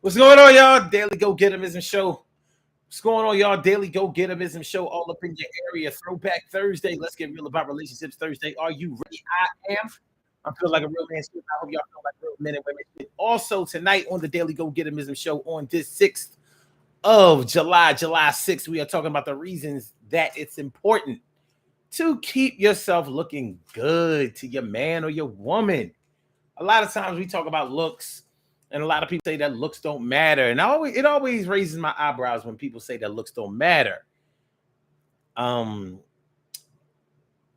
What's going on, y'all? Daily Go Getimism Show. What's going on, y'all? Daily Go Getimism Show all up in your area. Throwback Thursday. Let's get real about relationships Thursday. Are you ready? I am. I feel like a real man. I hope y'all feel like real men and women. Also, tonight on the Daily Go Getimism Show on this 6th of July, July 6th, we are talking about the reasons that it's important to keep yourself looking good to your man or your woman. A lot of times we talk about looks, and a lot of people say that looks don't matter. And it always raises my eyebrows when people say that looks don't matter.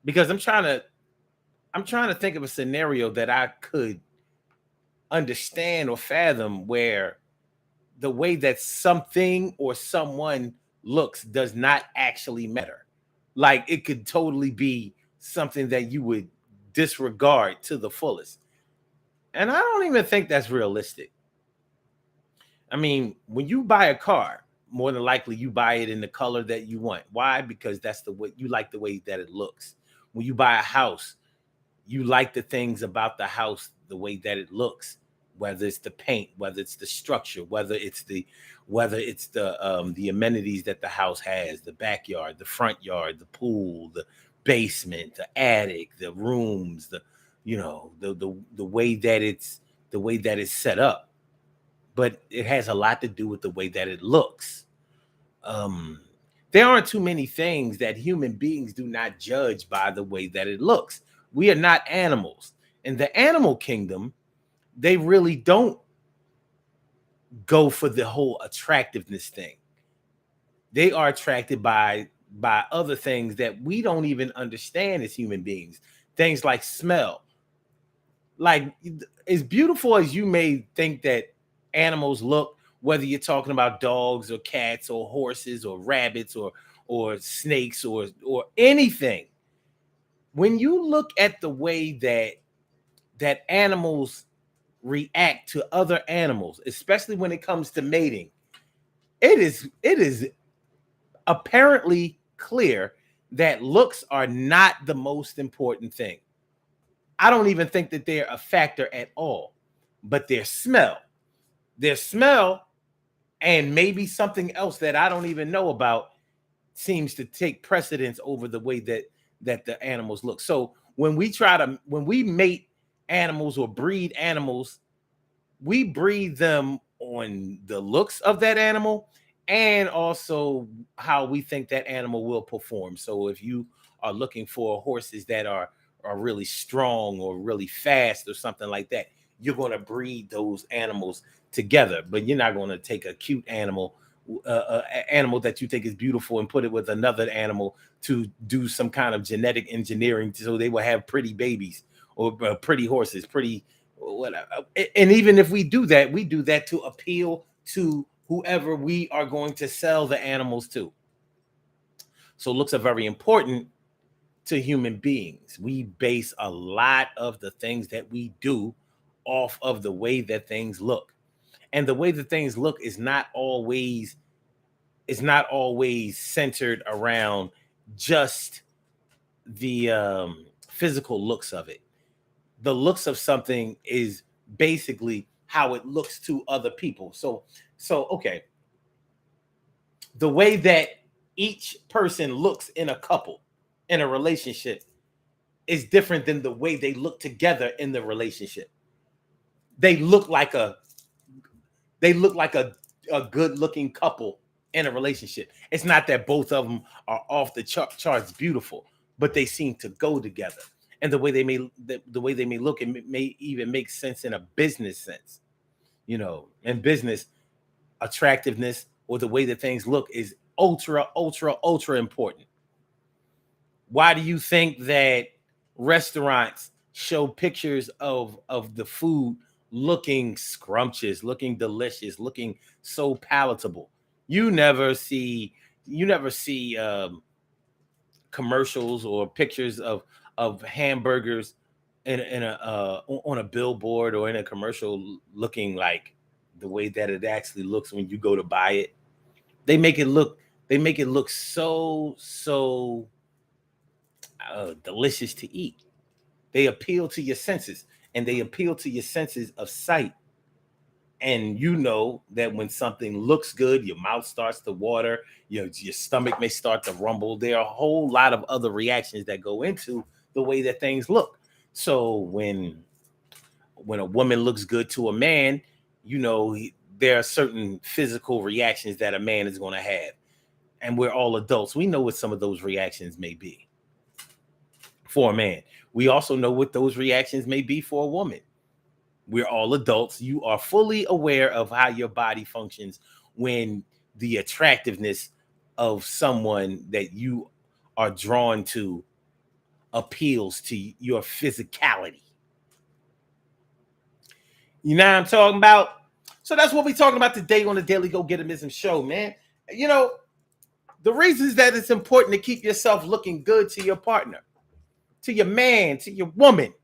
Because I'm trying to think of a scenario that I could understand or fathom where the way that something or someone looks does not actually matter. Like it could totally be something that you would disregard to the fullest. And I don't even think that's realistic. I mean, when you buy a car, more than likely you buy it in the color that you want. Why? Because that's the way you like the way that it looks. When you buy a house, you like the things about the house the way that it looks, whether it's the paint, whether it's the structure, whether it's the amenities that the house has, the backyard, the front yard, the pool, the basement, the attic, the rooms, the way that it's set up. But it has a lot to do with the way that it looks. There aren't too many things that human beings do not judge by the way that it looks. We are not animals. In the animal kingdom, they really don't go for the whole attractiveness thing. They are attracted by other things that we don't even understand as human beings. Things like smell. Like, as beautiful as you may think that animals look, whether you're talking about dogs or cats or horses or rabbits or snakes or anything, when you look at the way that animals react to other animals, especially when it comes to mating, it is apparently clear that looks are not the most important thing. I don't even think that they're a factor at all, but their smell, and maybe something else that I don't even know about seems to take precedence over the way that the animals look. So when we mate animals or breed animals, we breed them on the looks of that animal and also how we think that animal will perform. So if you are looking for horses that are really strong or really fast or something like that, you're going to breed those animals together. But you're not going to take a cute animal, animal that you think is beautiful, and put it with another animal to do some kind of genetic engineering so they will have pretty babies or pretty horses, pretty whatever. And even if we do that to appeal to whoever we are going to sell the animals to. So looks are very important to human beings. We base a lot of the things that we do off of the way that things look. And the way that things look is not always centered around just the physical looks of it. The looks of something is basically how it looks to other people. So okay, the way that each person looks in a couple, in a relationship, is different than the way they look together in the relationship. They look like a good looking couple in a relationship. It's not that both of them are off the charts beautiful, but they seem to go together. And the way they may look, it may even make sense in a business sense. In business, attractiveness or the way that things look is ultra, ultra, ultra important. Why do you think that restaurants show pictures of the food looking scrumptious, looking delicious, looking so palatable? You never see commercials or pictures of hamburgers in a on a billboard or in a commercial looking like the way that it actually looks when you go to buy it. They make it look so delicious to eat. They appeal to your senses, and they appeal to your senses of sight, And you know that when something looks good, your mouth starts to water, your stomach may start to rumble. There are a whole lot of other reactions that go into the way that things look. So when a woman looks good to a man, there are certain physical reactions that a man is going to have. And we're all adults. We know what some of those reactions may be for a man. We also know what those reactions may be for a woman. We're all adults. You are fully aware of how your body functions when the attractiveness of someone that you are drawn to appeals to your physicality. You know what I'm talking about? So that's what we're talking about today on the Daily Go Getimism show, man. The reasons that it's important to keep yourself looking good to your partner, to your man, to your woman.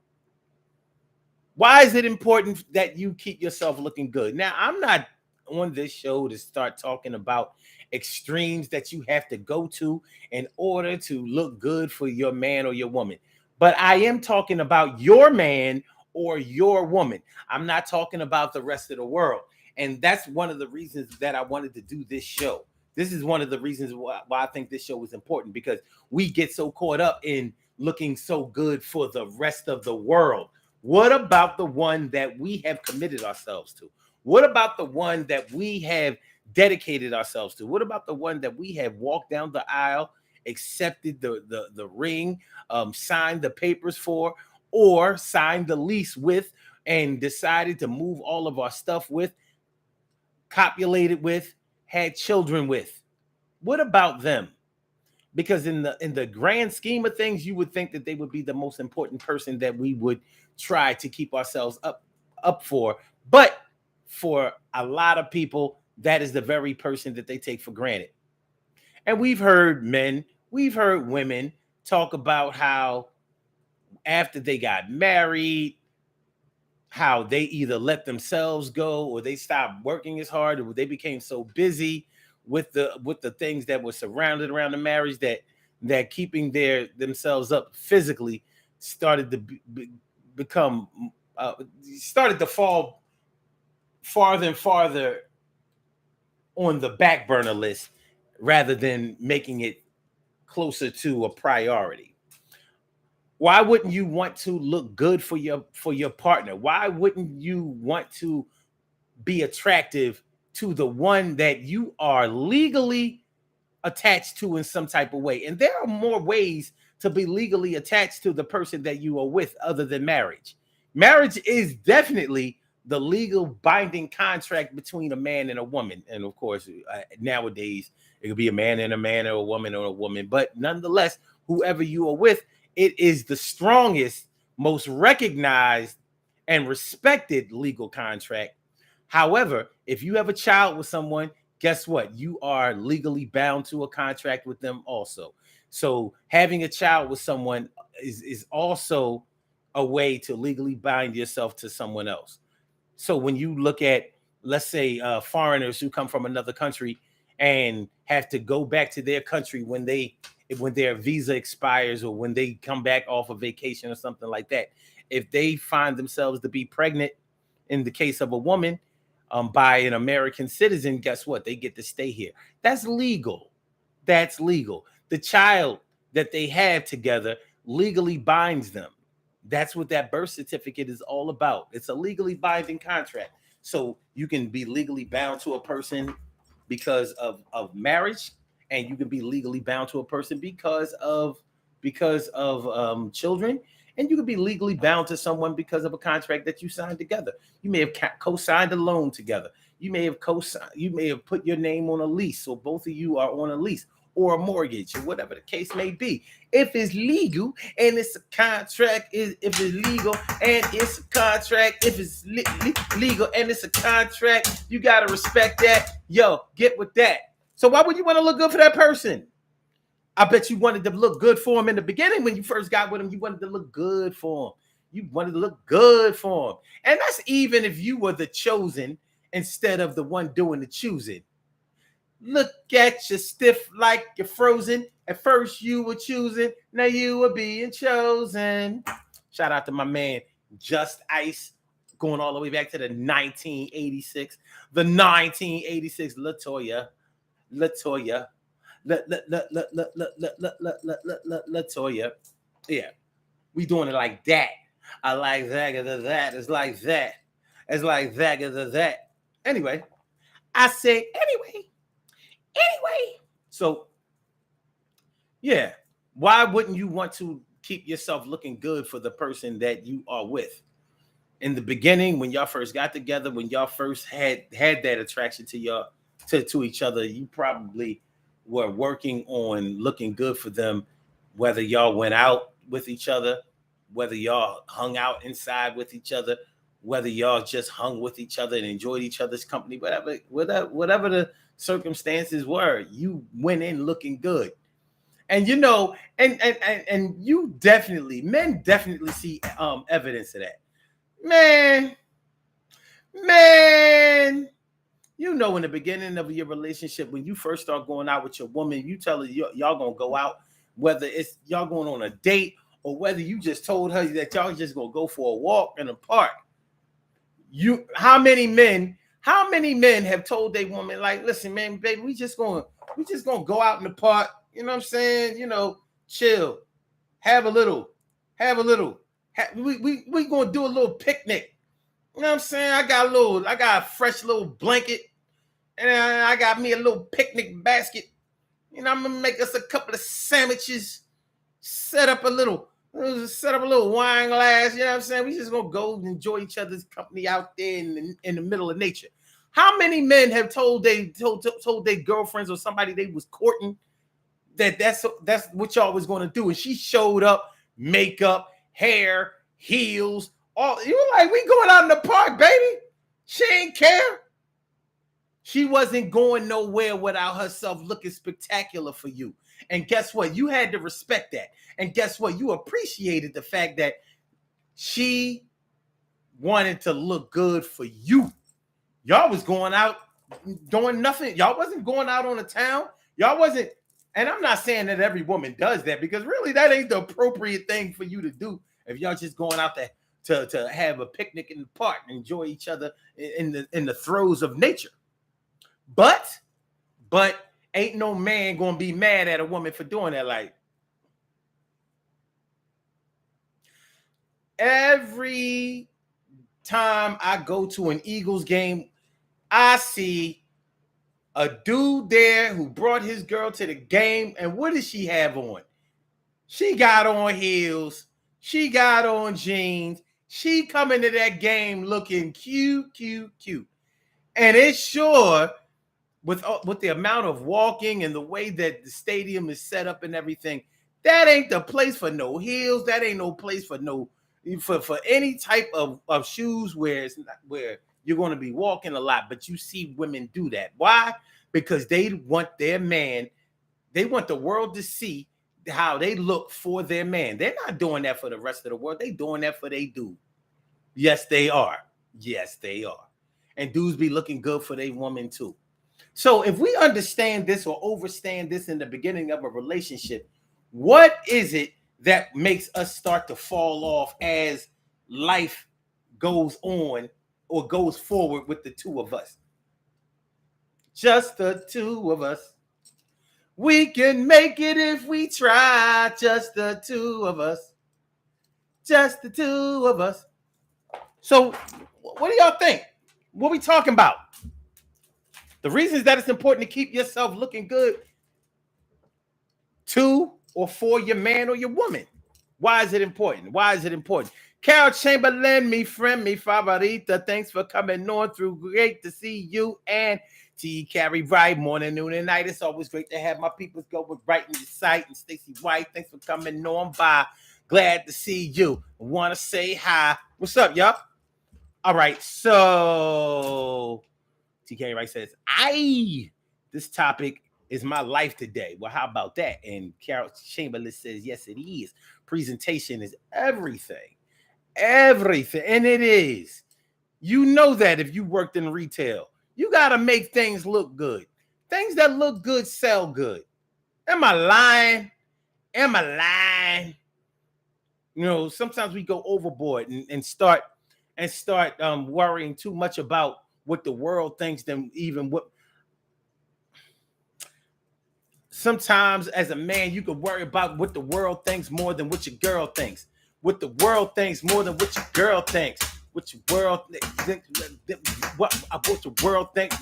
Why is it important that you keep yourself looking good? Now, I'm not on this show to start talking about extremes that you have to go to in order to look good for your man or your woman. But I am talking about your man or your woman. I'm not talking about the rest of the world. And that's one of the reasons that I wanted to do this show. This is one of the reasons why I think this show is important, because we get so caught up in looking so good for the rest of the world. What about the one that we have committed ourselves to? What about the one that we have dedicated ourselves to? What about the one that we have walked down the aisle, accepted the ring, signed the papers for, or signed the lease with, and decided to move all of our stuff with, copulated with, had children with? What about them? Because in the grand scheme of things, you would think that they would be the most important person that we would try to keep ourselves up for. But for a lot of people, that is the very person that they take for granted. And we've heard women talk about how after they got married, how they either let themselves go, or they stopped working as hard, or they became so busy with the things that were surrounded around the marriage that keeping themselves up physically started to become started to fall farther and farther on the back burner list, rather than making it closer to a priority. Why wouldn't you want to look good for your partner? Why wouldn't you want to be attractive to the one that you are legally attached to in some type of way? And there are more ways to be legally attached to the person that you are with other than marriage. Marriage is definitely the legal binding contract between a man and a woman. And of course, nowadays, it could be a man and a man, or a woman. But nonetheless, whoever you are with, it is the strongest, most recognized, and respected legal contract. However, if you have a child with someone, guess what? You are legally bound to a contract with them also. So having a child with someone is also a way to legally bind yourself to someone else. So when you look at, let's say, foreigners who come from another country and have to go back to their country when their visa expires, or when they come back off a vacation or something like that, if they find themselves to be pregnant, in the case of a woman, by an American citizen, guess what? They get to stay here. That's legal. That's legal. The child that they have together legally binds them. That's what that birth certificate is all about. It's a legally binding contract. So you can be legally bound to a person because of marriage, and you can be legally bound to a person because of children, and you can be legally bound to someone because of a contract that you signed together. You may have co-signed a loan together. You may have put your name on a lease, so both of you are on a lease or a mortgage, or whatever the case may be. If it's legal and it's a contract, if it's legal and it's a contract, if it's legal and it's a contract, you gotta respect that. Yo, get with that. So why would you want to look good for that person? I bet you wanted to look good for him in the beginning. When you first got with him, you wanted to look good for him. You wanted to look good for him. And that's even if you were the chosen instead of the one doing the choosing. Look at you stiff like you're frozen. At first you were choosing, now you were being chosen. Shout out to my man, Just Ice, going all the way back to the 1986. The 1986 Latoya. Latoya. Latoya. Yeah. We doing it like that. I like that. It's like that. It's like that. Anyway, I said anyway. So yeah, why wouldn't you want to keep yourself looking good for the person that you are with? In the beginning, when y'all first got together, when y'all first had that attraction to each other, you probably were working on looking good for them, whether y'all went out with each other, whether y'all hung out inside with each other, whether y'all just hung with each other and enjoyed each other's company, whatever the circumstances were, you went in looking good. And and you definitely, men definitely see evidence of that. Man, in the beginning of your relationship, when you first start going out with your woman, you tell her y'all gonna go out, whether it's y'all going on a date or whether you just told her that y'all just gonna go for a walk in the park. How many men have told their woman, like, listen, man, baby, we just gonna go out in the park, you know what I'm saying? Chill, have a little, we gonna do a little picnic. You know what I'm saying? I got a fresh little blanket, and I got me a little picnic basket. I'm gonna make us a couple of sandwiches, set up a little wine glass. You know what I'm saying? We just gonna go enjoy each other's company out there in the middle of nature. How many men have told their girlfriends or somebody they was courting that's what y'all was gonna do, and she showed up, makeup, hair, heels, all. You were like, we going out in the park, baby. She ain't care. She wasn't going nowhere without herself looking spectacular for you. And guess what? You had to respect that. And guess what? You appreciated the fact that she wanted to look good for you. Y'all was going out doing nothing. Y'all wasn't going out on the town. Y'all wasn't. And I'm not saying that every woman does that, because really that ain't the appropriate thing for you to do if y'all just going out to have a picnic in the park and enjoy each other in the throes of nature. But ain't no man gonna be mad at a woman for doing that. Like, every time I go to an Eagles game, I see a dude there who brought his girl to the game, and what does she have on? She got on heels. She got on jeans. She coming to that game looking cute. And it's sure, with the amount of walking and the way that the stadium is set up and everything, that ain't the place for no heels. That ain't no place for any type of shoes where you're going to be walking a lot. But you see women do that. Why? Because they want their man. They want the world to see how they look for their man. They're not doing that for the rest of the world. They doing that for they dude. Yes, they are. And dudes be looking good for their woman too. So if we understand this or overstand this in the beginning of a relationship, what is it that makes us start to fall off as life goes on or goes forward with the two of us? Just the two of us. We can make it if we try. Just the two of us. Just the two of us. So what do y'all think? What we talking about? The reasons that it's important to keep yourself looking good to or for your man or your woman. Why is it important? Carol Chamberlain, me friend, me favorita. Thanks for coming on through. Great to see you and T. Carrie Wright, morning, noon, and night. It's always great to have my people go with Bright in the site. And Stacey White, thanks for coming on by. Glad to see you. Want to say hi. What's up, y'all? All right, so TK Wright says, this topic is my life today. Well, how about that? And Carol Chamberlain says, yes, it is. Presentation is everything. And it is. You know that if you worked in retail, you got to make things look good. Things that look good sell good. Am I lying? Sometimes we go overboard and start and start worrying too much about what the world thinks than even what. Sometimes as a man, you could worry about what the world thinks more than what your girl thinks. What the world thinks more than what your girl thinks. What your world what your world thinks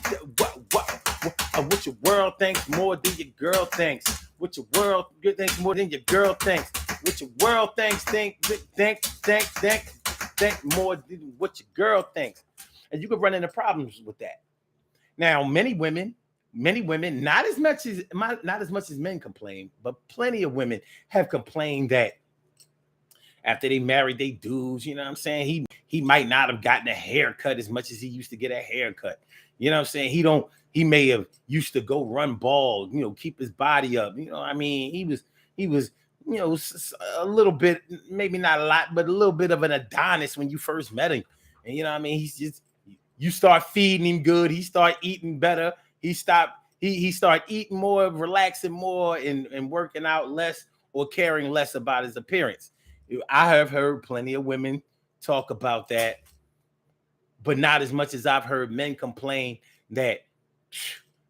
what your world thinks more than your girl thinks. What your world thinks more than your girl thinks. What your world thinks think more than what your girl thinks. And you could run into problems with that. Now, many women, not as much as men complain, but plenty of women have complained that after they married they dudes, you know what I'm saying? He might not have gotten a haircut as much as he used to get a haircut. You know what I'm saying? He may have used to go run bald, you know, keep his body up. You know, I mean, he was, you know, a little bit, maybe not a lot, but a little bit of an Adonis when you first met him. And you know what I mean? He's just, you start feeding him good, he start eating better, he start eating more, relaxing more, and working out less or caring less about his appearance. I have heard plenty of women talk about that, but not as much as I've heard men complain that,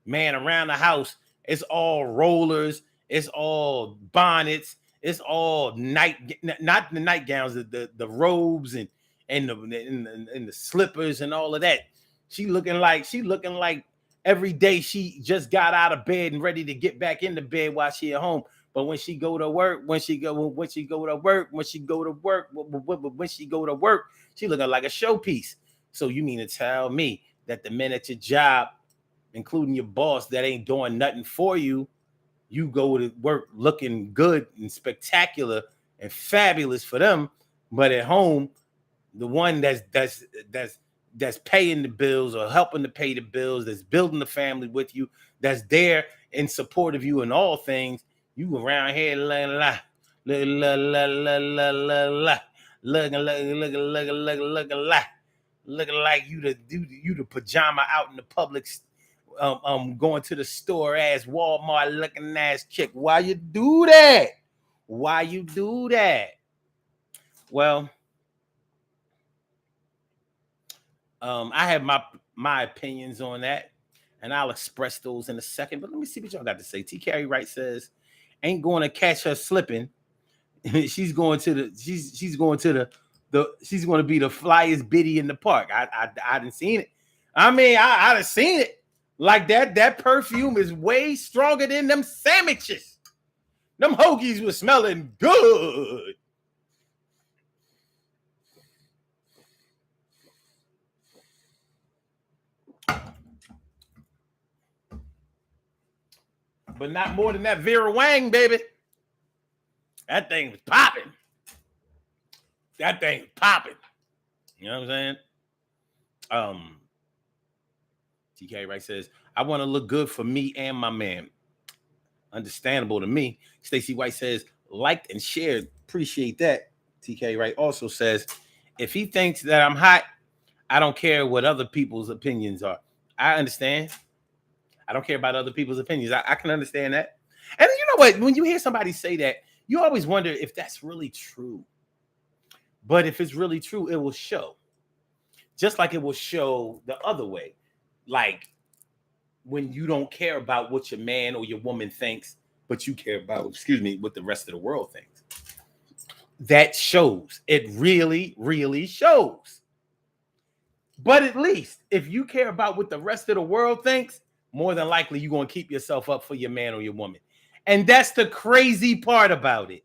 man, around the house, it's all rollers, it's all bonnets, it's all not the nightgowns, the robes and the slippers and all of that. She looking like every day she just got out of bed and ready to get back into bed while she at home. But when she go to work, she looking like a showpiece. So you mean to tell me that the men at your job, including your boss, that ain't doing nothing for you, you go to work looking good and spectacular and fabulous for them, but at home, the one that's paying the bills or helping to pay the bills, that's building the family with you, that's there in support of you in all things, you around here looking like you the pajama out in the public, going to the store ass Walmart looking ass chick. Why you do that? Well, I have my opinions on that, and I'll express those in a second. But let me see what y'all got to say. T. Carey Wright says, "Ain't going to catch her slipping. she's going to be the flyest biddy in the park." I didn't seen it. I mean, I done seen it. Like that perfume is way stronger than them sandwiches. Them hoagies were smelling good. But not more than that Vera Wang, baby. That thing was popping. You know what I'm saying? TK Wright says, "I want to look good for me and my man." Understandable to me. Stacey White says, "Liked and shared. Appreciate that." TK Wright also says, "If he thinks that I'm hot, I don't care what other people's opinions are." I understand. I don't care about other people's opinions. I can understand that. And you know what? When you hear somebody say that, you always wonder if that's really true. But if it's really true, it will show. Just like it will show the other way. Like when you don't care about what your man or your woman thinks, but you care about, what the rest of the world thinks. That shows. It really, really shows. But at least if you care about what the rest of the world thinks, more than likely you're going to keep yourself up for your man or your woman. And that's the crazy part about it.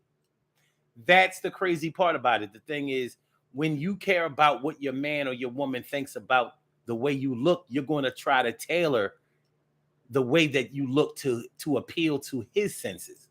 The thing is, when you care about what your man or your woman thinks about the way you look, you're going to try to tailor the way that you look to appeal to his senses.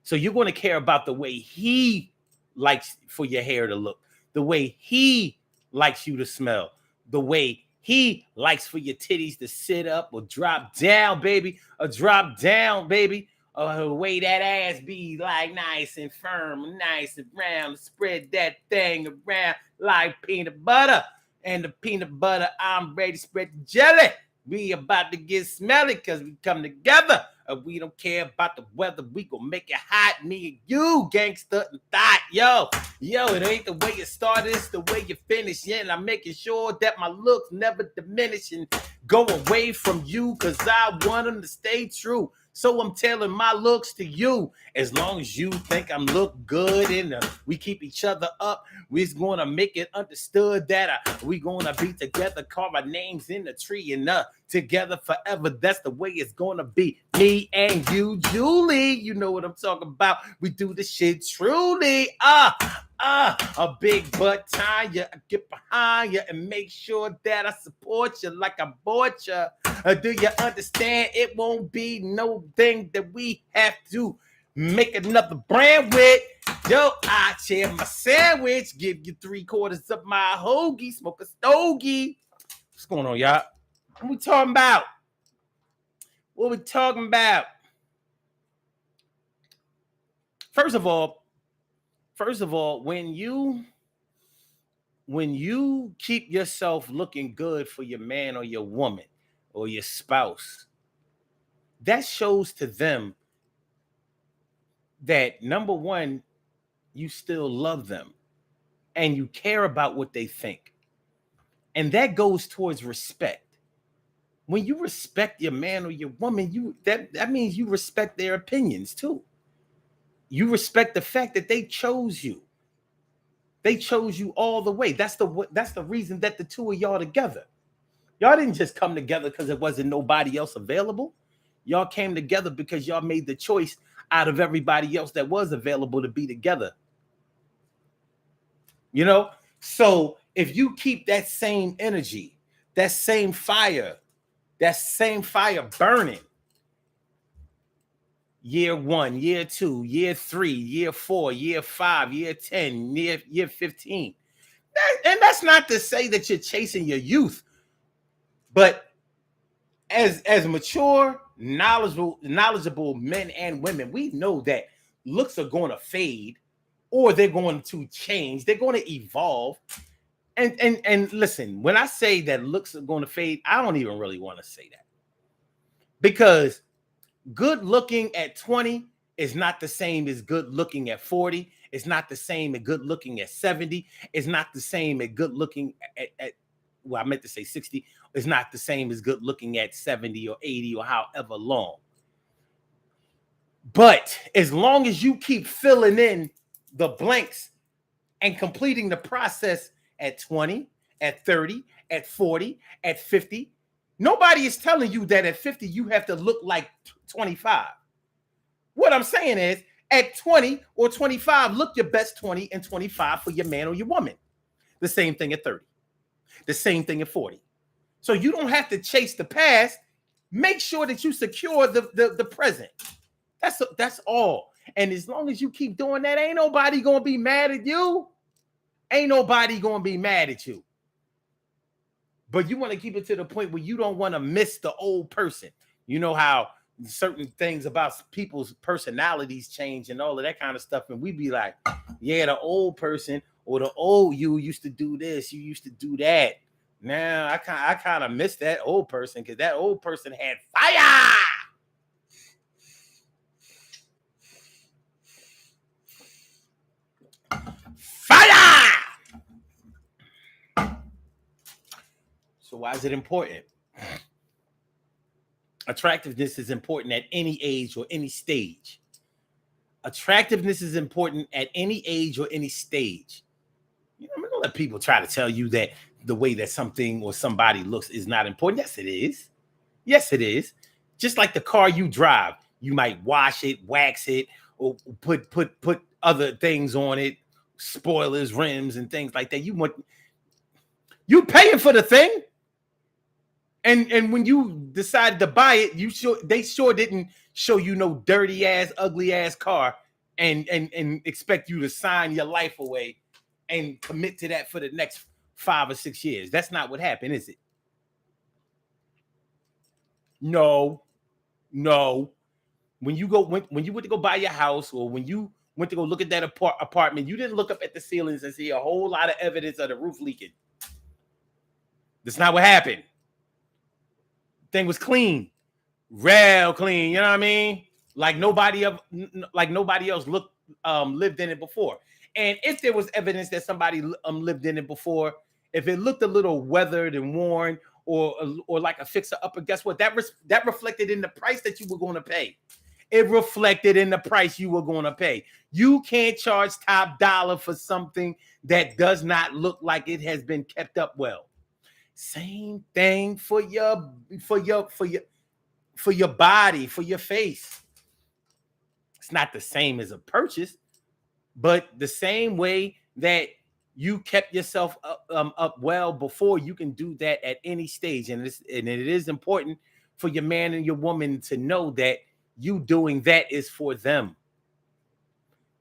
So you're going to care about the way he likes for your hair to look, the way he likes you to smell, the way he likes for your titties to sit up or drop down, baby, the way that ass be like nice and firm, nice and round, spread that thing around like peanut butter. And the peanut butter, I'm ready to spread the jelly. We about to get smelly because we come together. We don't care about the weather. We gonna make it hot. Me and you, gangster and thought. Yo, it ain't the way you start, it's the way you finish. Yeah, and I'm making sure that my looks never diminish and go away from you because I want them to stay true. So I'm telling my looks to you. As long as you think I'm look good and we keep each other up, we're gonna make it understood that we gonna be together, carve our names in the tree and together forever. That's the way it's gonna be. Me and you, Julie. You know what I'm talking about. We do the shit truly. A big butt Tanya. I get behind you and make sure that I support you like I bought you. Do you understand? It won't be no thing that we have to make another brand with. Yo, I share my sandwich, give you 3/4 of my hoagie, smoke a stogie. What's going on, y'all? What we talking about? What we talking about? First of all, when you keep yourself looking good for your man or your woman or your spouse, that shows to them that number one, you still love them and you care about what they think. And that goes towards respect. When you respect your man or your woman, that means you respect their opinions too. You respect the fact that they chose you. They chose you all the way. That's the reason that the two of y'all together. Y'all didn't just come together because there wasn't nobody else available. Y'all came together because y'all made the choice out of everybody else that was available to be together. You know? So if you keep that same energy, that same fire burning, year 1, year 2, year 3, year 4, year 5, year 10, year 15. And that's not to say that you're chasing your youth, but as mature, knowledgeable men and women, we know that looks are going to fade or they're going to change. They're going to evolve. And listen, when I say that looks are going to fade, I don't even really want to say that. Because good looking at 20 is not the same as good looking at 40. It's not the same as good looking at 70. It's not the same as good looking at well, I meant to say 60. It's not the same as good looking at 70 or 80 or however long. But as long as you keep filling in the blanks and completing the process at 20, at 30, at 40, at 50, nobody is telling you that at 50 you have to look like 25. What I'm saying is at 20 or 25, look your best 20 and 25 for your man or your woman. The same thing at 30. The same thing at 40. So you don't have to chase the past. Make sure that you secure the present. That's all. And as long as you keep doing that, ain't nobody going to be mad at you. Ain't nobody going to be mad at you. But you want to keep it to the point where you don't want to miss the old person. You know how certain things about people's personalities change and all of that kind of stuff. And we be like, yeah, the old person or the old you used to do this, you used to do that. Now I kind of miss that old person because that old person had fire. Fire! So why is it important? Attractiveness is important at any age or any stage. Attractiveness is important at any age or any stage. You know, I'm gonna let people try to tell you that the way that something or somebody looks is not important. Yes, it is. Yes, it is. Just like the car you drive, you might wash it, wax it, or put other things on it, spoilers, rims, and things like that. You paying for the thing. And when you decided to buy it, they sure didn't show you no dirty ass, ugly ass car and expect you to sign your life away and commit to that for the next 5 or 6 years. That's not what happened, is it? No. When you went to go buy your house, or when you went to go look at that apartment, you didn't look up at the ceilings and see a whole lot of evidence of the roof leaking. That's not what happened. Thing was clean, real clean. You know what I mean? Like nobody else lived in it before. And if there was evidence that somebody lived in it before, if it looked a little weathered and worn, or like a fixer upper, guess what? That reflected in the price that you were going to pay. It reflected in the price you were going to pay. You can't charge top dollar for something that does not look like it has been kept up well. Same thing for your body, for your face. It's not the same as a purchase, but the same way that you kept yourself up well before, you can do that at any stage. And it is important for your man and your woman to know that you doing that is for them.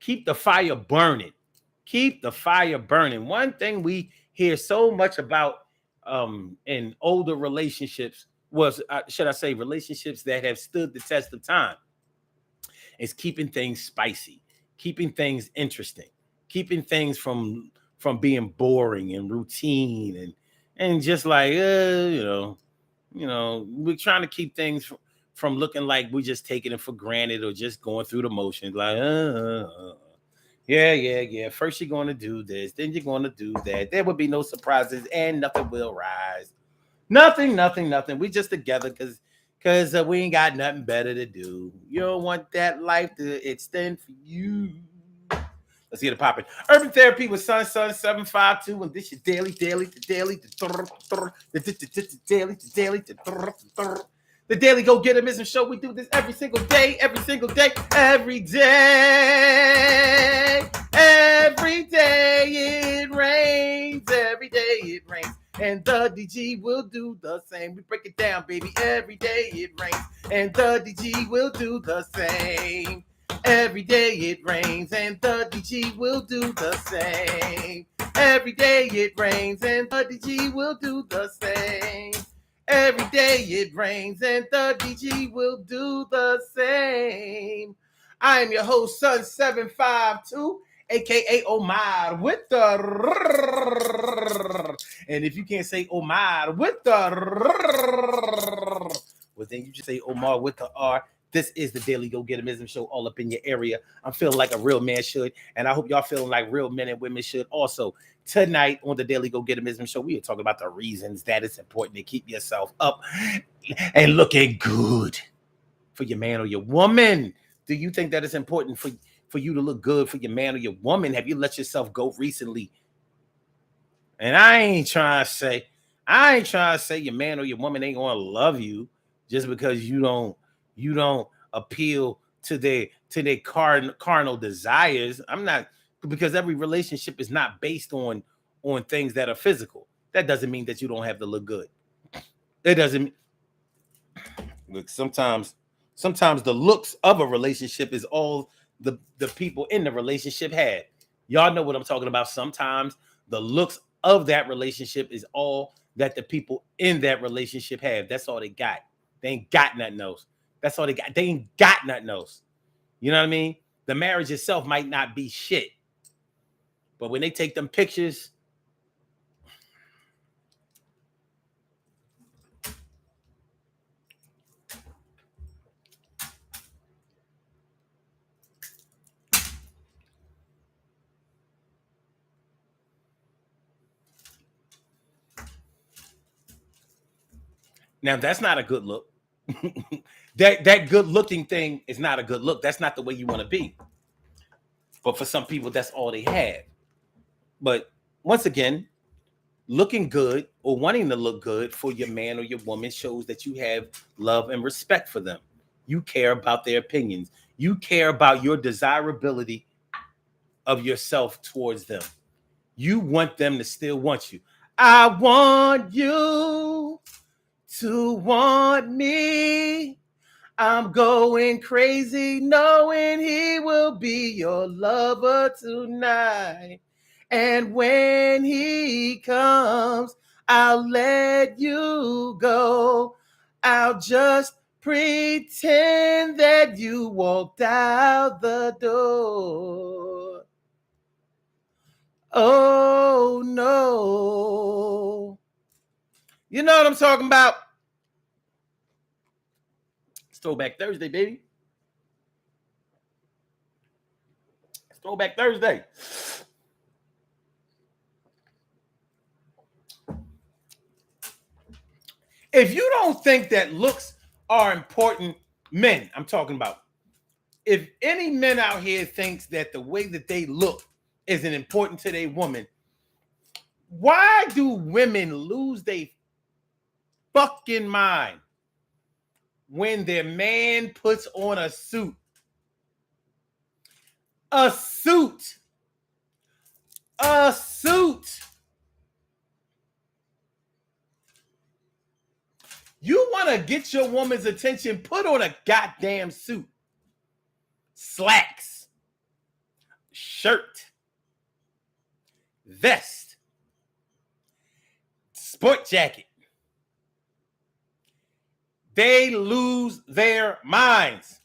Keep the fire burning. Keep the fire burning. One thing we hear so much about in older relationships was, should I say, relationships that have stood the test of time, is keeping things spicy, keeping things interesting, keeping things from being boring and routine and just like we're trying to keep things from looking like we're just taking it for granted or just going through the motions. Like, yeah. First you're going to do this, then you're going to do that. There will be no surprises and nothing will rise. Nothing. We just together because we ain't got nothing better to do. You don't want that life to extend for you. Let's get it popping. Urban Therapy with Sun 752, and this is daily. The Daily Go Getimism Show. We do this every single day. Every day it rains. Every day it rains. And the DG will do the same. We break it down, baby. Every day it rains. And the DG will do the same. Every day it rains. And the DG will do the same. Every day it rains. And the DG will do the same. Every day it rains. And the DG will do the same. I am your host, Sun 752. AKA Omar with the and if you can't say Omar with the well, then you just say Omar with the R. This is the Daily Go Getimism Show, all up in your area. I'm feeling like a real man should, and I hope y'all feeling like real men and women should also. Tonight on the Daily Go Getimism Show, we are talking about the reasons that it's important to keep yourself up and looking good for your man or your woman. Do you think that it's important for you to look good for your man or your woman? Have you let yourself go recently? And I ain't trying to say your man or your woman ain't gonna love you just because you don't appeal to their carnal desires. I'm not, because every relationship is not based on things that are physical. That doesn't mean that you don't have to look good. It doesn't look, sometimes the looks of a relationship is all the people in the relationship had. Y'all know what I'm talking about. Sometimes the looks of that relationship is all that the people in that relationship have. That's all they got. They ain't got nothing else. That's all they got. They ain't got nothing else. You know what I mean? The marriage itself might not be shit, but when they take them pictures, now that's not a good look. that good looking thing is not a good look. That's not the way you want to be. But for some people, that's all they have. But once again, looking good or wanting to look good for your man or your woman shows that you have love and respect for them. You care about their opinions. You care about your desirability of yourself towards them. You want them to still want you. I want you to want me. I'm going crazy knowing he will be your lover tonight. And when he comes, I'll let you go. I'll just pretend that you walked out the door. Oh, no. You know what I'm talking about? Throwback Thursday, baby. It's Throwback Thursday. If you don't think that looks are important, men, I'm talking about. If any men out here thinks that the way that they look isn't important to their woman, why do women lose their fucking mind when their man puts on a suit? A suit. A suit. You want to get your woman's attention, put on a goddamn suit. Slacks. Shirt. Vest. Sport jacket. They lose their minds.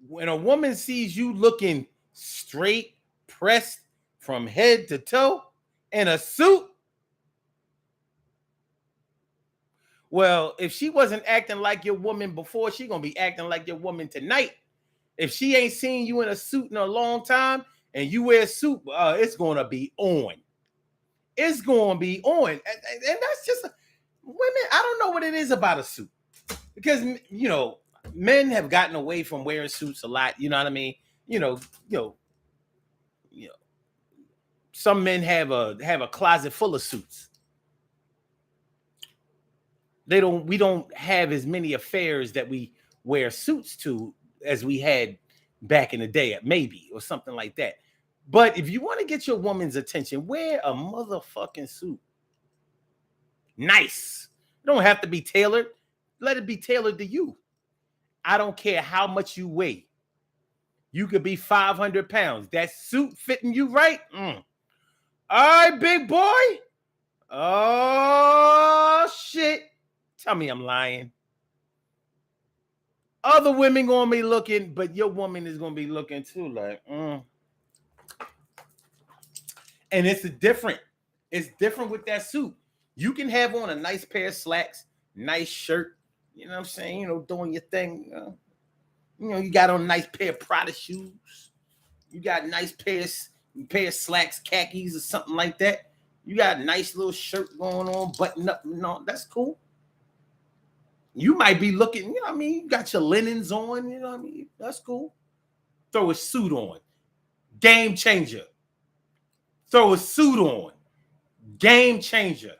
When a woman sees you looking straight, pressed from head to toe in a suit, well, if she wasn't acting like your woman before, she gonna be acting like your woman tonight. If she ain't seen you in a suit in a long time and you wear a suit, it's gonna be on. It's gonna be on, and that's just women. I don't know what it is about a suit, because men have gotten away from wearing suits a lot. You know what I mean? Some men have a closet full of suits. We don't have as many affairs that we wear suits to as we had back in the day, maybe, or something like that. But if you want to get your woman's attention, wear a motherfucking suit. Nice. It don't have to be tailored. Let it be tailored to you. I don't care how much you weigh. You could be 500 pounds. That suit fitting you right? All right, big boy. Oh, shit. Tell me I'm lying. Other women gonna be looking, but your woman is gonna be looking too, like, And it's different. It's different with that suit. You can have on a nice pair of slacks, nice shirt, you know what I'm saying? Doing your thing. You got on a nice pair of Prada shoes. You got a nice pair of slacks, khakis, or something like that. You got a nice little shirt going on, button up. That's cool. You might be looking, you got your linens on, that's cool. Throw a suit on. Game changer. Throw a suit on. Game changer.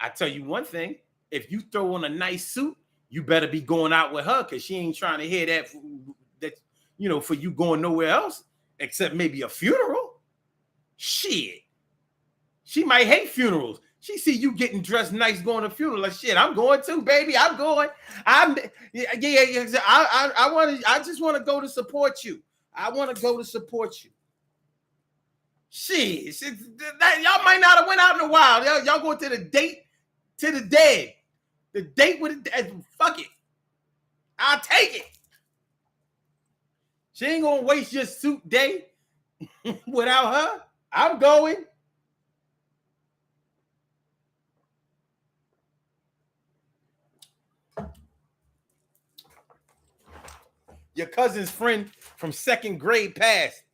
I tell you one thing, if you throw on a nice suit, you better be going out with her, because she ain't trying to hear that for you going nowhere else except maybe a funeral. Shit. She might hate funerals. She see you getting dressed nice going to a funeral. Like, shit, I'm going too, baby. I'm going. I just want to go to support you. I want to go to support you. Shit, y'all might not have went out in a while. Y'all going to the date to the dead. The date with it. Fuck it. I'll take it. She ain't gonna waste your suit day without her. I'm going. Your cousin's friend from second grade passed.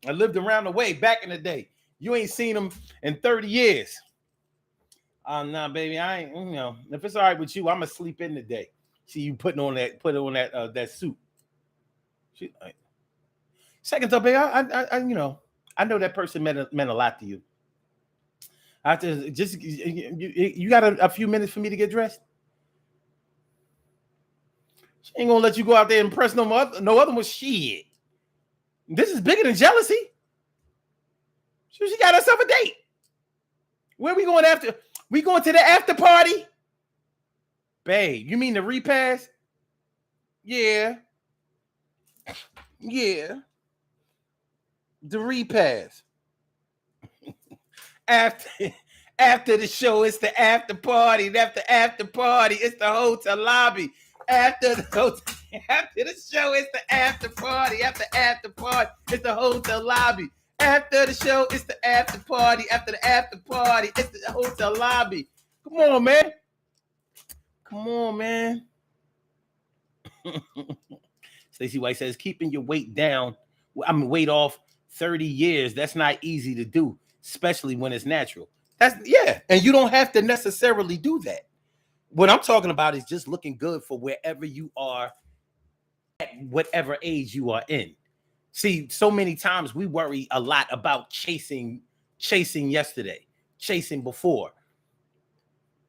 I lived around the way back in the day. You ain't seen him in 30 years. Nah, baby, I ain't, if it's all right with you, I'm gonna sleep in today. See you put on that suit. Second up, baby, I know that person meant a lot to you. I just you got a few minutes for me to get dressed? She ain't gonna let you go out there and impress no other one. Shit. This is bigger than jealousy. She got herself a date. Where we going after? We going to the after party? Babe, you mean the repass? Yeah. Yeah. The repass. After the show, it's the after party. After party, it's the hotel lobby. After the show, it's the after party. After party, it's the hotel lobby. After the show, it's the after party. After the after party, it's the hotel lobby. Come on, man. Come on, man. Stacey White says, keeping your weight down, weight off 30 years, that's not easy to do, especially when it's natural. And you don't have to necessarily do that. What I'm talking about is just looking good for wherever you are at whatever age you are in. See, so many times we worry a lot about chasing yesterday, chasing before.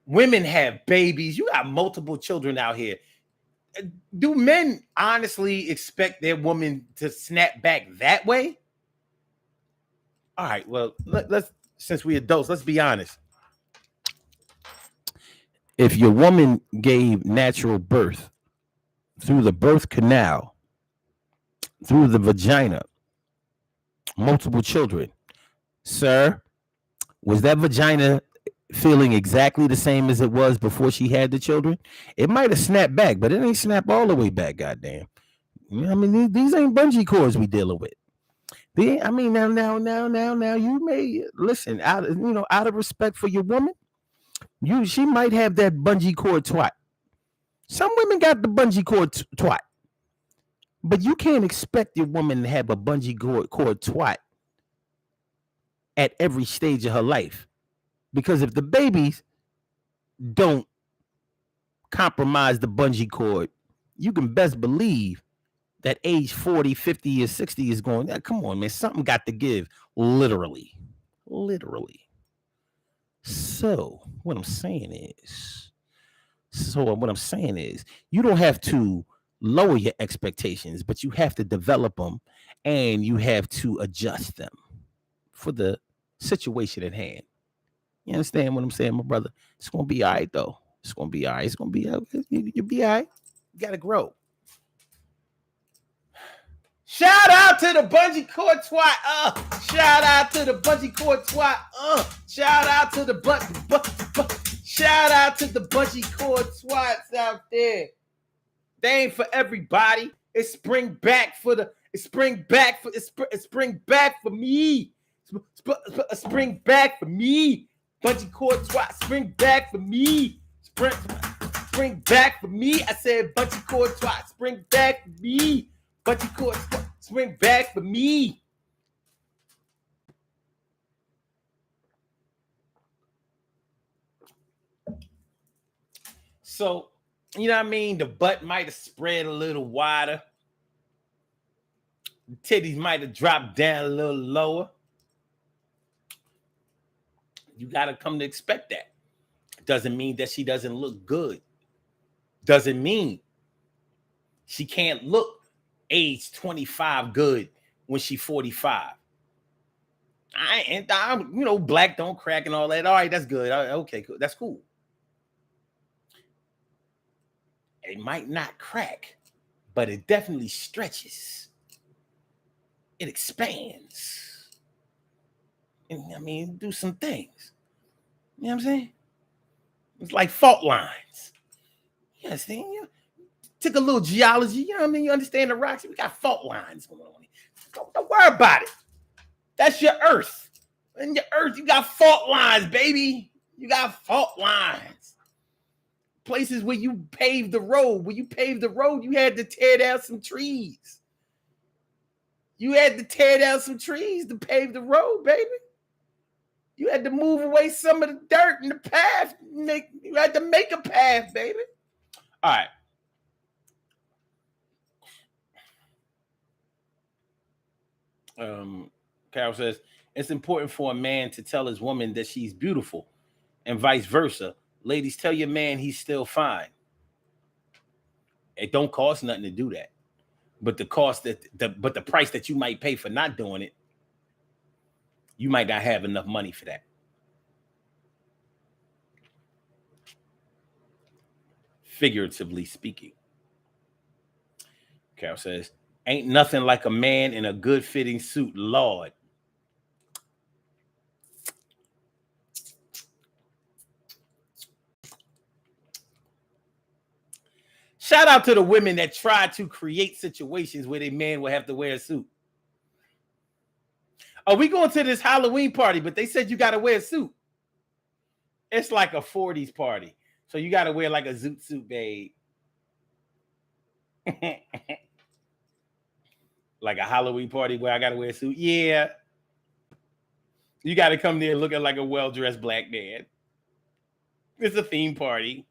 Women have babies. You got multiple children out here. Do men honestly expect their woman to snap back that way? All right, well, let's since we adults, let's be honest. If your woman gave natural birth through the birth canal, through the vagina, multiple children, sir, was that vagina feeling exactly the same as it was before she had the children? It might have snapped back, but it ain't snapped all the way back, goddamn. I mean, these ain't bungee cords we dealing with. I mean, now, you may listen out of respect for your woman. She might have that bungee cord twat. Some women got the bungee cord twat, but you can't expect your woman to have a bungee cord twat at every stage of her life, because if the babies don't compromise the bungee cord, you can best believe that age 40, 50, or 60 is going, come on, man, something got to give, literally. So what I'm saying is, you don't have to lower your expectations, but you have to develop them, and you have to adjust them for the situation at hand. You understand what I'm saying, my brother? It's going to be all right, though. It's going to be all right. It's going to be, you'll be all right. You got to grow. Shout out to the bungee cord twat. Shout out to the bungee cord twat. Shout out to the shout out to the bungee cord twats out there. They ain't for everybody. It's spring back for me. Spring back for me. Bungee cord twat. Spring back for me. Spring back for me. I said bungee cord twat. Spring back for me. Bungee cord twat. Spring back for me. So, you know what I mean? The butt might have spread a little wider. The titties might have dropped down a little lower. You got to come to expect that. Doesn't mean that she doesn't look good. Doesn't mean she can't look age 25 good when she's 45. I'm black don't crack and all that. All right, that's good. Okay, cool. That's cool. It might not crack, but it definitely stretches. It expands. And do some things. You know what I'm saying? It's like fault lines. You understand? Took a little geology. You know what I mean? You understand the rocks? We got fault lines going on. Don't worry about it. That's your earth. In your earth, you got fault lines, baby. You got fault lines. Places where you paved the road. When you paved the road, you had to tear down some trees. You had to tear down some trees to pave the road, baby. You had to move away some of the dirt in the path. You had to make a path, baby. All right. Carol says, it's important for a man to tell his woman that she's beautiful and vice versa. Ladies, tell your man he's still fine. It don't cost nothing to do that. But the price that you might pay for not doing it, you might not have enough money for that. Figuratively speaking. Carol says, ain't nothing like a man in a good fitting suit, Lord. Shout out to the women that try to create situations where their man will have to wear a suit. Oh, we going to this Halloween party, but they said you got to wear a suit. It's like a 40s party. So you got to wear like a zoot suit, babe. Like a Halloween party where I got to wear a suit. Yeah. You got to come there looking like a well-dressed black man. It's a theme party.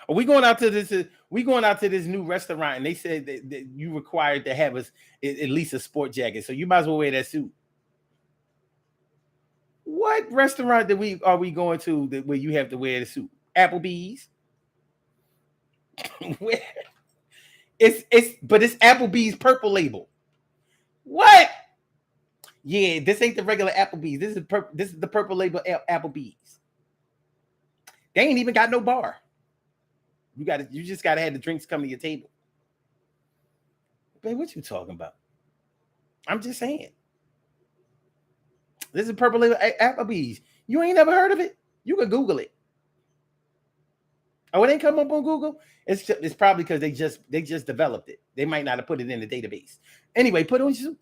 Are we going out to this? We going out to this new restaurant, and they said that you required to have at least a sport jacket, so you might as well wear that suit. What restaurant are we going to where you have to wear the suit? Applebee's. Where but it's Applebee's purple label. What? Yeah, this ain't the regular Applebee's. This is the purple label Applebee's. They ain't even got no bar. You just gotta have the drinks come to your table. Babe, what you talking about? I'm just saying. This is purple label Applebee's. You ain't never heard of it? You can Google it. Oh, it ain't come up on Google? It's probably because they just developed it. They might not have put it in the database. Anyway, put on your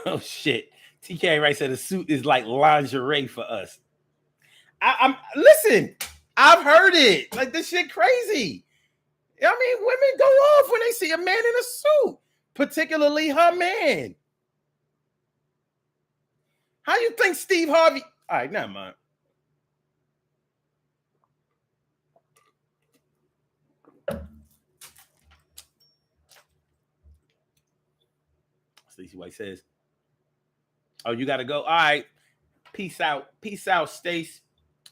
Oh shit. TK Wright said a suit is like lingerie for us. I'm listen, I've heard it. Like this shit crazy. I mean, women go off when they see a man in a suit, particularly her man. How you think Steve Harvey? All right, never mind. Stacey White says, "Oh, you got to go. All right, peace out, Stace.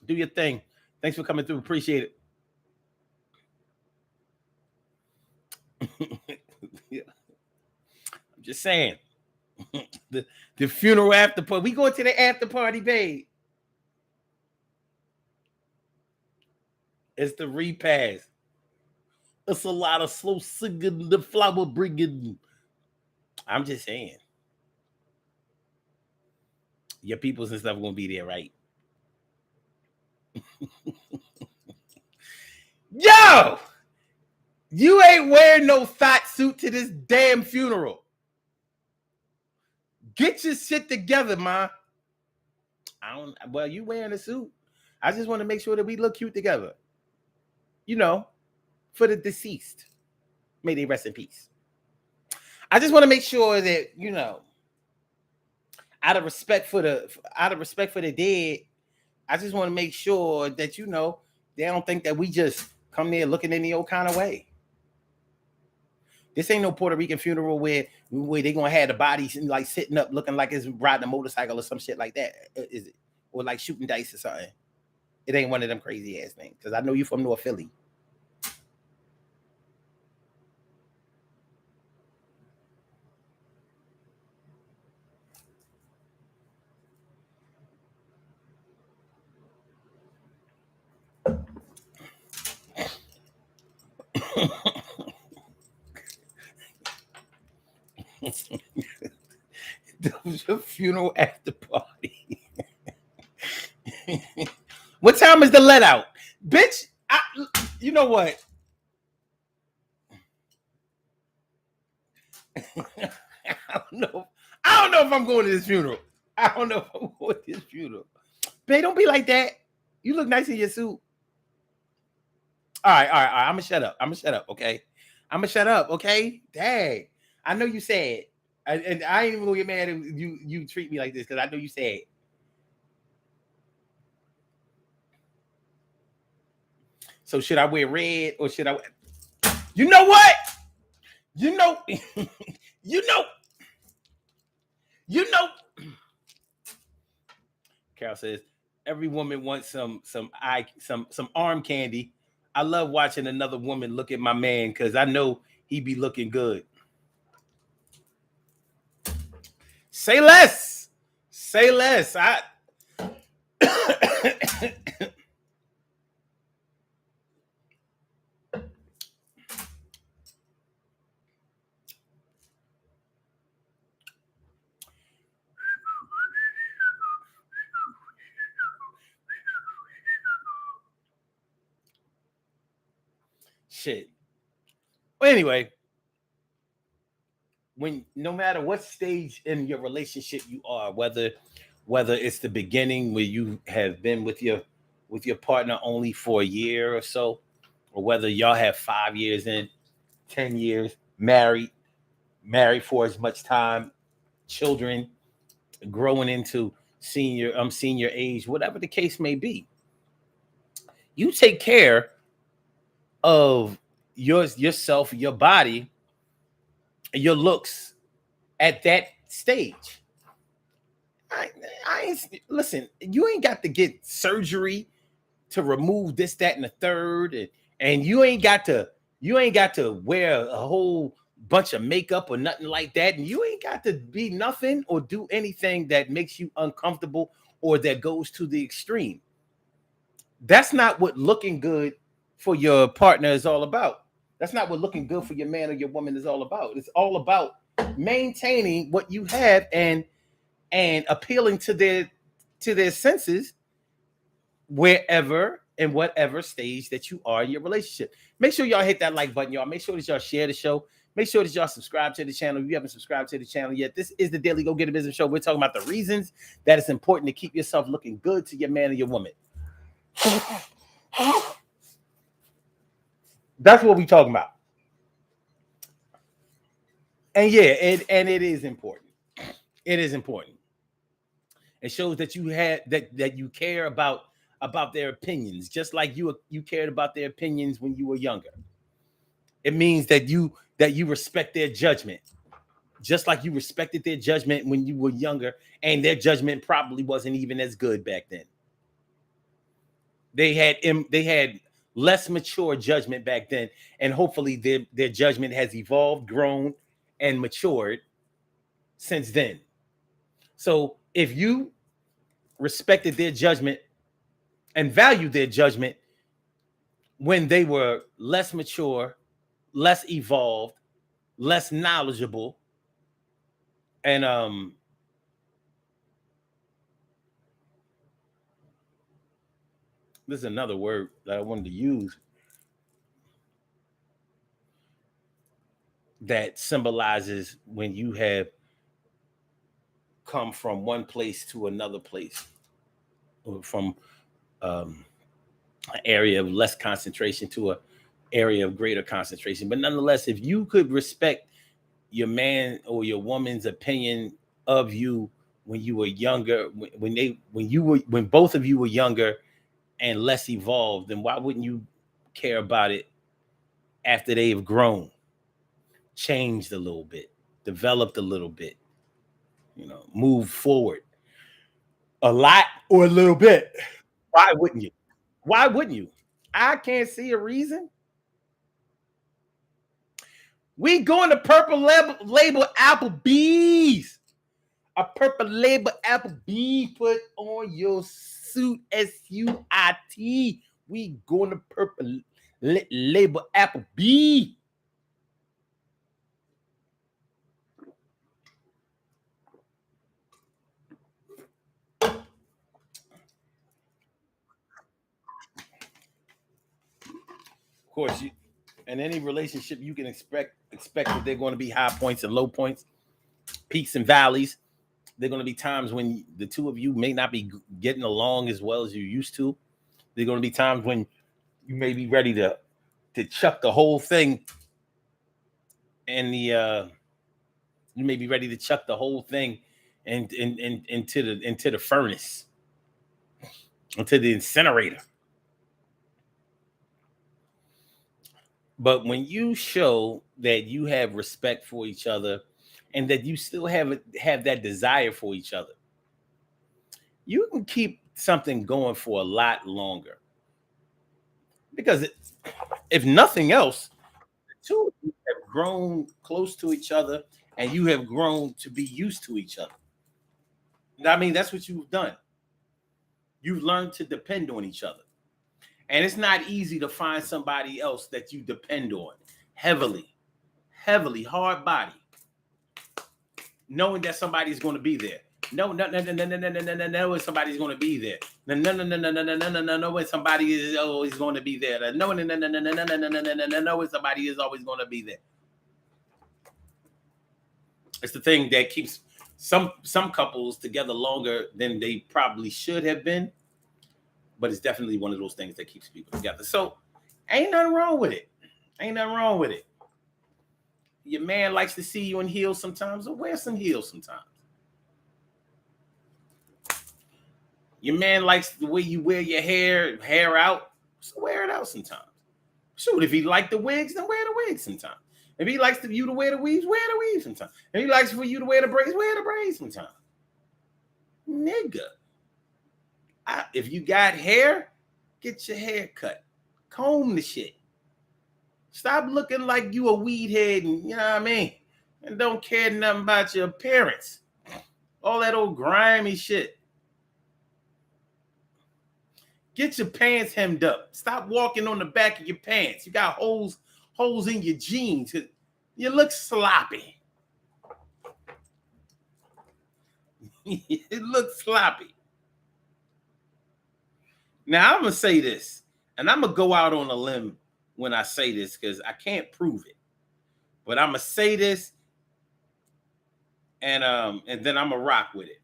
Do your thing. Thanks for coming through. Appreciate it." Yeah. I'm just saying. the funeral after party. We going to the after party, babe. It's the repast. It's a lot of slow singing, the flower bringing. I'm just saying. Your peoples and stuff gonna be there, right? Yo! You ain't wearing no thought suit to this damn funeral. Get your shit together, ma. Well, you wearing a suit. I just want to make sure that we look cute together. You know, for the deceased. May they rest in peace. I just want to make sure that, you know, out of respect for the dead, I just want to make sure that, you know, they don't think that we just come there looking any old kind of way. This ain't no Puerto Rican funeral where they gonna have the bodies like sitting up looking like it's riding a motorcycle or some shit like that. Is it? Or like shooting dice or something. It ain't one of them crazy ass things. Because I know you from North Philly. The funeral after party. What time is the let out? Bitch, you know what? I don't know if I'm going to this funeral. I don't know if I'm going to this funeral. Babe, don't be like that. You look nice in your suit. All right. I'm gonna shut up. Okay. I'm gonna shut up. Okay. Dang. I know you said, and I ain't even gonna get mad if you treat me like this because I know you said. So should I wear red or should I? You know what? You know. You know. Carol says every woman wants some arm candy. I love watching another woman look at my man because I know he be looking good. Say less. Say less. Shit. Well, anyway, when no matter what stage in your relationship you are, whether it's the beginning where you have been with your partner only for a year or so, or whether y'all have 5 years in, 10 years, married for as much time, children, growing into senior age, whatever the case may be, you take care of yourself, your body, your looks at that stage. I, I ain't, listen. You ain't got to get surgery to remove this, that, and the third, and you ain't got to wear a whole bunch of makeup or nothing like that, and you ain't got to be nothing or do anything that makes you uncomfortable or that goes to the extreme. That's not what looking good for your partner is all about. That's not what looking good for your man or your woman is all about. It's all about maintaining what you have and appealing to their senses wherever and whatever stage that you are in your relationship. Make sure y'all hit that like button, y'all. Make sure that y'all share the show. Make sure that y'all subscribe to the channel if you haven't subscribed to the channel yet. This is the Daily Go Get a Business Show. We're talking about the reasons that it's important to keep yourself looking good to your man or your woman. That's what we're talking about. And yeah, it is important. It is important. It shows that that you care about their opinions, just like you cared about their opinions when you were younger. It means that you respect their judgment, just like you respected their judgment when you were younger, and their judgment probably wasn't even as good back then. They had less mature judgment back then, and hopefully their judgment has evolved, grown, and matured since then. So if you respected their judgment and valued their judgment when they were less mature, less evolved, less knowledgeable, and this is another word that I wanted to use that symbolizes when you have come from one place to another place, or from an area of less concentration to a area of greater concentration. But nonetheless, if you could respect your man or your woman's opinion of you when you were younger, when both of you were younger and less evolved, then why wouldn't you care about it after they've grown, changed a little bit, developed a little bit, moved forward a lot or a little bit? Why wouldn't you? Why wouldn't you? I can't see a reason. We going to purple label Applebee's. A purple label Applebee's. Put on your suit, SUIT. We going to purple label Applebee's. Of course, in any relationship, you can expect that they're going to be high points and low points, peaks and valleys. There are going to be times when the two of you may not be getting along as well as you used to. There are going to be times when you may be ready to chuck the whole thing in the you may be ready to chuck the whole thing into the furnace, into the incinerator. But when you show that you have respect for each other and that you still have that desire for each other, you can keep something going for a lot longer. Because if nothing else, the two of you have grown close to each other and you have grown to be used to each other. I mean, that's what you've done. You've learned to depend on each other. And it's not easy to find somebody else that you depend on heavily, hard body, knowing that somebody's going to be there. No, somebody's going to be there. No, when somebody is always going to be there. No, when somebody is always going to be there. It's the thing that keeps some couples together longer than they probably should have been, but it's definitely one of those things that keeps people together. So ain't nothing wrong with it. Ain't nothing wrong with it. Your man likes to see you in heels sometimes, so wear some heels sometimes. Your man likes the way you wear your hair out, so wear it out sometimes. Shoot, if he likes the wigs, then wear the wigs sometimes. If he likes you to wear the weaves, wear the weaves sometimes. If he likes for you to wear the braids sometimes. Nigga, if you got hair, get your hair cut. Comb the shit. Stop looking like you a weed head and, you know what I mean? And don't care nothing about your appearance. All that old grimy shit. Get your pants hemmed up. Stop walking on the back of your pants. You got holes in your jeans. You look sloppy. It looks sloppy. Now, I'm going to say this, and I'm going to go out on a limb when I say this because I can't prove it. But I'm going to say this, and then I'm going to rock with it.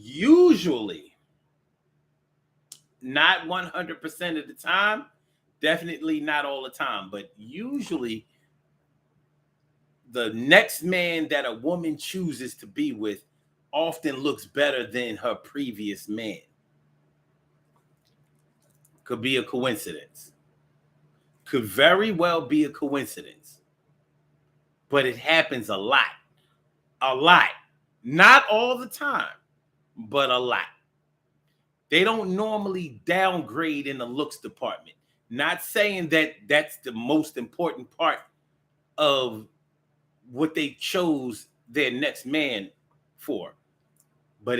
Usually, not 100% of the time, definitely not all the time, but usually the next man that a woman chooses to be with often looks better than her previous man. Could be a coincidence. Could very well be a coincidence. But it happens a lot. A lot. Not all the time, but a lot. They don't normally downgrade in the looks department. Not saying that that's the most important part of what they chose their next man for, but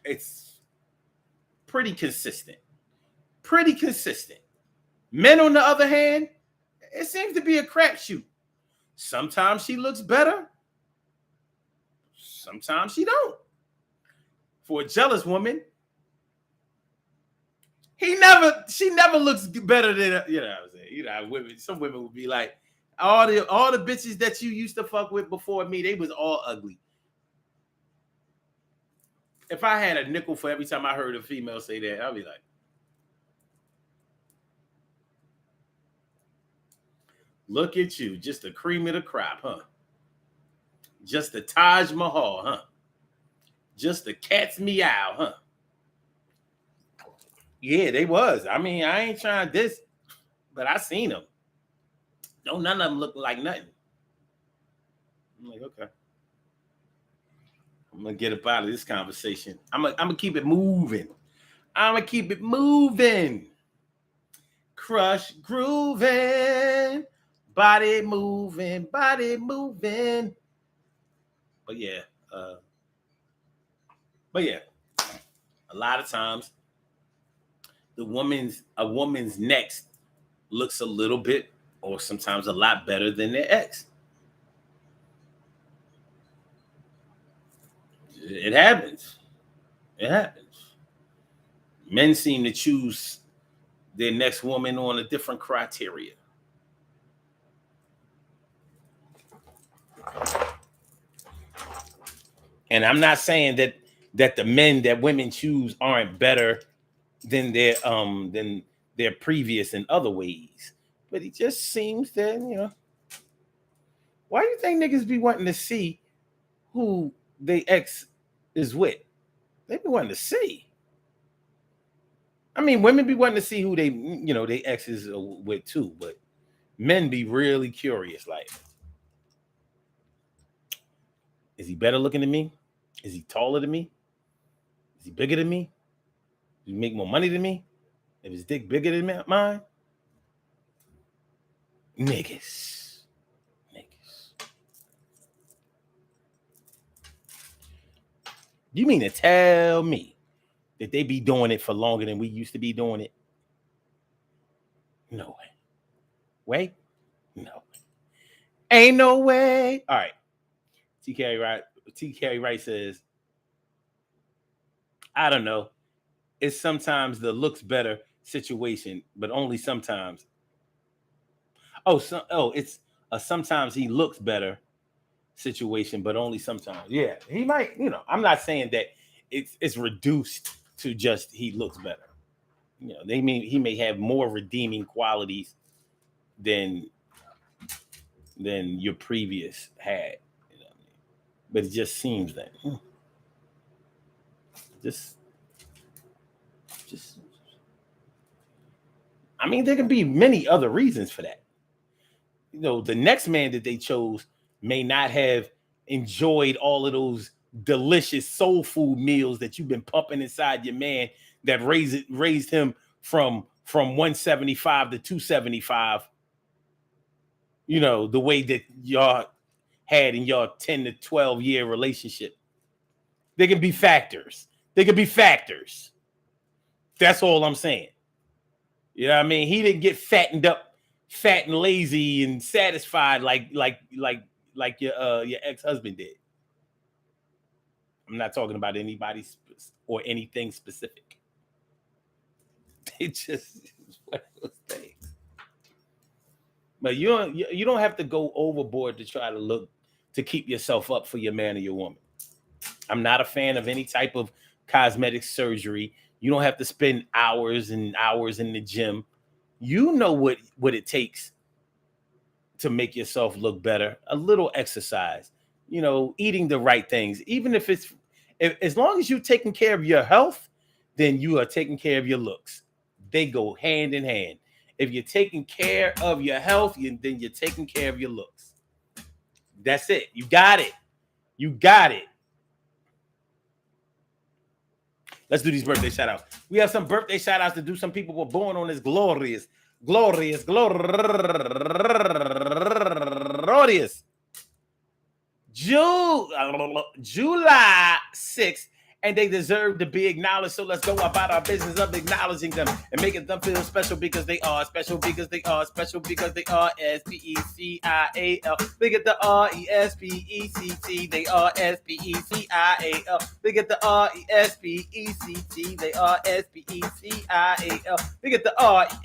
it's pretty consistent. Pretty consistent. Men, on the other hand, it seems to be a crapshoot. Sometimes she looks better. Sometimes she don't. For a jealous woman, she never looks better than, you know what I'm saying? You know, women, some women would be like, all the bitches that you used to fuck with before me, they was all ugly. If I had a nickel for every time I heard a female say that, I'd be like, look at you, just the cream of the crop, huh? Just the Taj Mahal, huh? Just the cat's meow, huh? Yeah, they was. I mean, I ain't trying this, but I seen them. Don't none of them look like nothing. I'm like, okay. I'm gonna get up out of this conversation. I'm gonna keep it moving. Crush grooving, body moving. But yeah, a lot of times a woman's next looks a little bit or sometimes a lot better than their ex. It happens. Men seem to choose their next woman on a different criteria. And I'm not saying that the men that women choose aren't better than their previous in other ways. But it just seems that, why do you think niggas be wanting to see who they ex is with? They be wanting to see. I mean, women be wanting to see who they exes are with too, but men be really curious. Like, is he better looking than me? Is he taller than me? Is he bigger than me? Does he make more money than me? If his dick bigger than mine? Niggas. You mean to tell me that they be doing it for longer than we used to be doing it? No way. Wait? No. Ain't no way. All right. TK Wright says, I don't know. It's sometimes the looks better situation, but only sometimes. It's a sometimes he looks better situation, but only sometimes. Yeah, he might. I'm not saying that it's reduced to just he looks better. They mean he may have more redeeming qualities than your previous had. But it just seems that just just. I mean, there can be many other reasons for that. The next man that they chose may not have enjoyed all of those delicious soul food meals that you've been pumping inside your man that raised him from 175 to 275. The way that y'all had in your 10 to 12 year relationship. There can be factors. That's all I'm saying. You know what I mean? He didn't get fattened up, fat and lazy and satisfied like your ex-husband did. I'm not talking about anybody or anything specific. It just is one of those things. But you don't have to go overboard to try to keep yourself up for your man or your woman. I'm not a fan of any type of cosmetic surgery. You don't have to spend hours and hours in the gym. You know what it takes to make yourself look better. A little exercise, eating the right things. Even if as long as you're taking care of your health, then you are taking care of your looks. They go hand in hand. If you're taking care of your health, then you're taking care of your looks. That's it. You got it. Let's do these birthday shout outs. We have some birthday shout outs to do. Some people were born on this glorious July 6th, and they deserve to be acknowledged. So let's go about our business of acknowledging them and making them feel special because they are special because they are special because they are SPECIAL. Look at the RESPECT. They are SPECIAL. Look at the RESPECT. They are SPECIAL. Look at the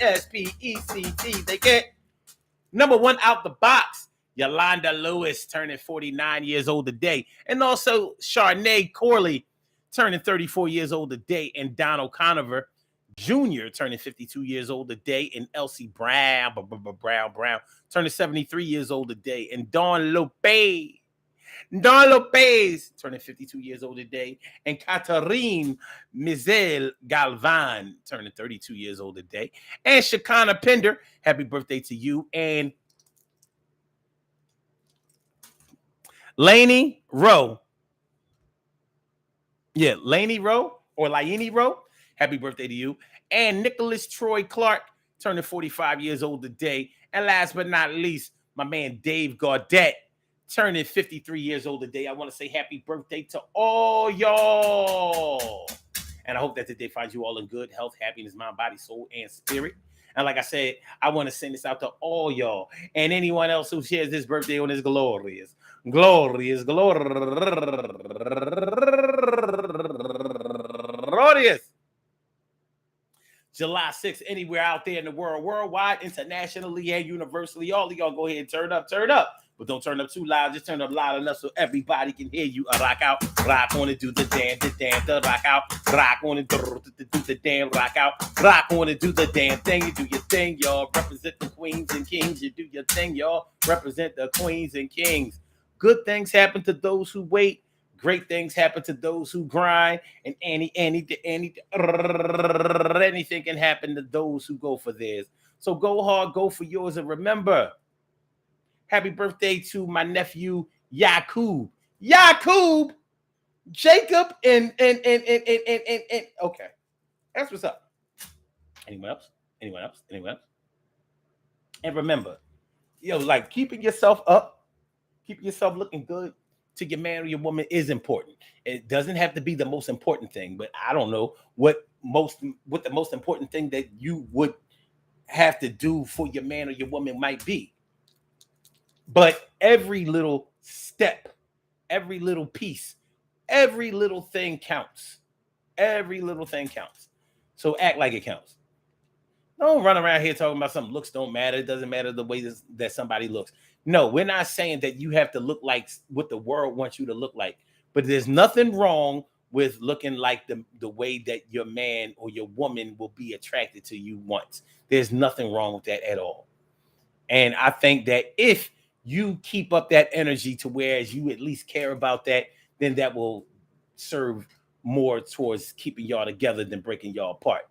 RESPECT. They get number one out the box. Yolanda Lewis turning 49 years old today. And also Charnay Corley turning 34 years old today. And Donald Conover Jr. turning 52 years old today. And Elsie Brown turning 73 years old today. And Dawn Lopez turning 52 years old today. And Catherine Mizel Galvan turning 32 years old today. And Shakana Pender, happy birthday to you. And Lainey Rowe. Yeah, Lainey Rowe or Laini Rowe. Happy birthday to you. And Nicholas Troy Clark turning 45 years old today. And last but not least, my man Dave Gaudette turning 53 years old today. I want to say happy birthday to all y'all. And I hope that today finds you all in good health, happiness, mind, body, soul, and spirit. And like I said, I want to send this out to all y'all and anyone else who shares this birthday on this glorious July 6th, anywhere out there in the world, worldwide, internationally, and universally. All of y'all go ahead and turn up. But don't turn up too loud. Just turn up loud enough so everybody can hear you. Rock out, rock on it, do the damn, the rock out, rock on it, do the damn, rock out, rock on it, do the damn thing. You do your thing, y'all. Represent the queens and kings. You do your thing, y'all. Represent the queens and kings. Good things happen to those who wait. Great things happen to those who grind. And anything can happen to those who go for theirs. So go hard, go for yours, and remember, happy birthday to my nephew Yakub, Jacob, and okay, that's what's up. Anyone else? And remember, like keeping yourself up, keeping yourself looking good to your man or your woman is important. It doesn't have to be the most important thing, but I don't know what the most important thing that you would have to do for your man or your woman might be. But every little step, every little piece, every little thing counts. Every little thing counts. So act like it counts. Don't run around here talking about something looks don't matter. It doesn't matter the way that somebody looks. No, we're not saying that you have to look like what the world wants you to look like. But there's nothing wrong with looking like the way that your man or your woman will be attracted to you once. There's nothing wrong with that at all. And I think that if you keep up that energy to whereas you at least care about that, then that will serve more towards keeping y'all together than breaking y'all apart.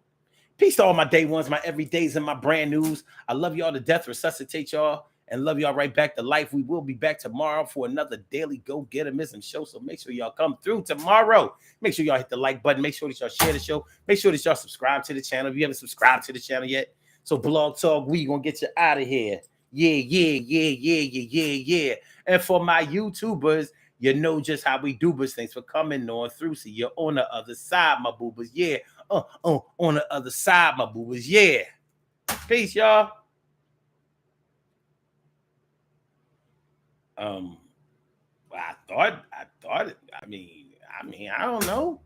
Peace to all my day ones, my everydays, and my brand news. I love y'all to death, resuscitate y'all, and love y'all right back to life. We will be back tomorrow for another daily Go Getterism show. So make sure y'all come through tomorrow. Make sure y'all hit the like button. Make sure that y'all share the show. Make sure that y'all subscribe to the channel if you haven't subscribed to the channel yet. So Blog Talk, we gonna get you out of here. Yeah. And for my YouTubers, you know just how we do, but thanks for coming on through. See you on the other side, my boobers. Yeah. On the other side, my boobers. Yeah. Peace, y'all. I thought, I mean, I don't know.